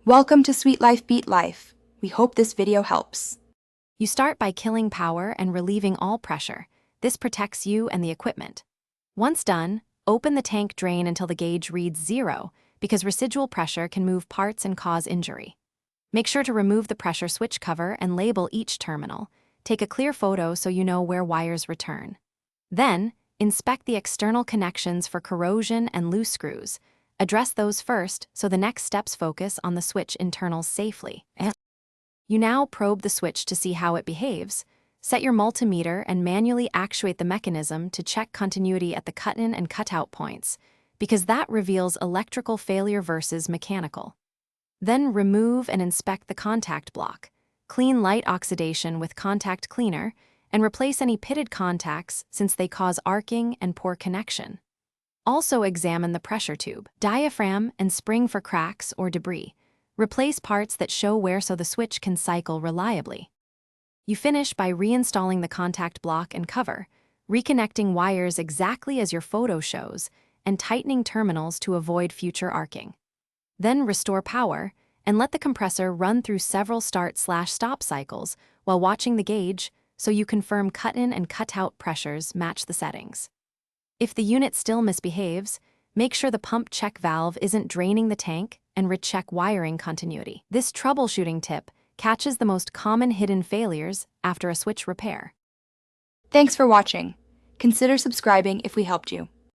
Welcome to Sweet Life Beat Life. We hope this video helps. You start by killing power and relieving all pressure. This protects you and the equipment. Once done, open the tank drain until the gauge reads 0, because residual pressure can move parts and cause injury. Make sure to remove the pressure switch cover and label each terminal. Take a clear photo so you know where wires return. Then, inspect the external connections for corrosion and loose screws. Address those first so the next steps focus on the switch internals safely. You now probe the switch to see how it behaves. Set your multimeter and manually actuate the mechanism to check continuity at the cut-in and cut-out points, because that reveals electrical failure versus mechanical. Then remove and inspect the contact block. Clean light oxidation with contact cleaner, and replace any pitted contacts since they cause arcing and poor connection. Also examine the pressure tube, diaphragm, and spring for cracks or debris. Replace parts that show wear so the switch can cycle reliably. You finish by reinstalling the contact block and cover, reconnecting wires exactly as your photo shows, and tightening terminals to avoid future arcing. Then restore power, and let the compressor run through several start/stop cycles while watching the gauge so you confirm cut-in and cut-out pressures match the settings. If the unit still misbehaves, make sure the pump check valve isn't draining the tank and recheck wiring continuity. This troubleshooting tip catches the most common hidden failures after a switch repair. Thanks for watching. Consider subscribing if we helped you.